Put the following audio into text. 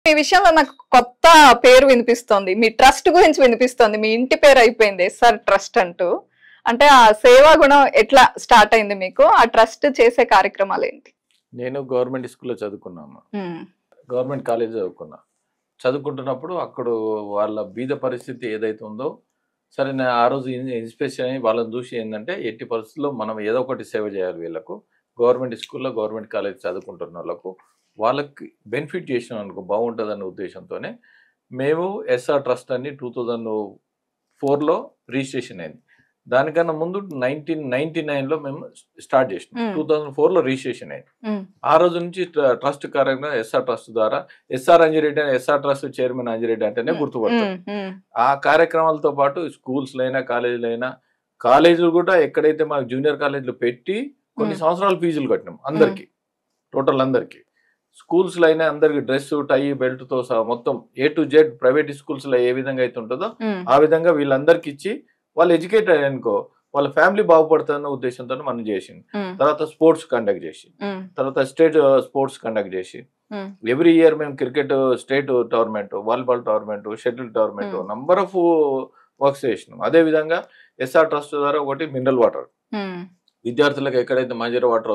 ఈ విషయంలో నాకు కొత్త పేరు వినిపిస్తోంది. మీ ట్రస్ట్ గురించి వినిపిస్తోంది. మీ ఇంటి పేరు అయిపోయింది ఎస్ఆర్ ట్రస్ట్ అంటూ. అంటే ఆ సేవా గుణం ఎట్లా స్టార్ట్ అయింది మీకు? ఆ ట్రస్ట్ చేసే కార్యక్రమాలు ఏంటి? నేను గవర్నమెంట్ స్కూల్లో చదువుకున్నాను. హ్మ్. గవర్నమెంట్ కాలేజ్ చదువుకున్నా. చదువుకుంటున్నప్పుడు అక్కడ వాళ్ళ బీద పరిస్థితి ఏదైతే ఉందో, సరే నేను ఆ రోజు ఇన్స్పిరేషన్ అయ్యి వాళ్ళని చూసి ఏందంటే, ఎట్టి పరిస్థితుల్లో మనం ఏదో ఒకటి సేవ చేయాలి వీళ్ళకు. గవర్నమెంట్ స్కూల్‌లో, గవర్నమెంట్ కాలేజ్ చదువుకుంటున్నోళ్ళకు, వాళ్ళకి బెనిఫిట్ చేసినామనుకో బాగుంటదనే ఉద్దేశంతోనే, మేము ఎస్ఆర్ ట్రస్ట్ అని 2004లో రిజిస్ట్రేషన్ అయింది. దానికన్నా ముందు 1999లో మేము స్టార్ట్ చేసినాం. హ్మ్. 2004లో రిజిస్ట్రేషన్ అయింది. హ్మ్. ఆ రోజు నుంచి ట్రస్ట్ కార్యక్రమం ఎస్ఆర్ ట్రస్ట్ ద్వారా ఎస్ఆర్ అంజిరెడ్డి అని ఎస్ఆర్ ట్రస్ట్ చైర్మన్ అంజిరెడ్డి అంటేనే గుర్తుపడతారు. ఆ కార్యక్రమాలతో పాటు స్కూల్స్‌లో అయినా, కాలేజీలు కూడా ఎక్కడైతే మాకు జూనియర్ కాలేజీలు పెట్టి కొన్ని సంవత్సరాలు ఫీజులు కట్టినాం అందరికి, టోటల్ అందరికి. స్కూల్స్‌లో అయినా అందరికి డ్రెస్, టై, బెల్ట్‌తో సహా మొత్తం ఏ టు జెడ్ ప్రైవేట్ స్కూల్స్‌లో ఏ విధంగా అయితే ఉంటుందో ఆ విధంగా వీళ్ళందరికి ఇచ్చి వాళ్ళు ఎడ్యుకేట్ అయ్యారనుకో వాళ్ళ ఫ్యామిలీ బాగుపడుతుందన్న ఉద్దేశంతో మనం చేసింది. తర్వాత స్పోర్ట్స్ కండక్ట్ చేసి, తర్వాత స్టేట్ స్పోర్ట్స్ కండక్ట్ చేసి, ఎవ్రీ ఇయర్ మేము cricket state tournament, volleyball tournament, shuttle tournament number of works చేసినాం. అదే విధంగా ఎస్ఆర్ ట్రస్ట్ ద్వారా ఒకటి మినరల్ వాటర్, విద్యార్థులకు ఎక్కడైతే మంజీరా వాటర్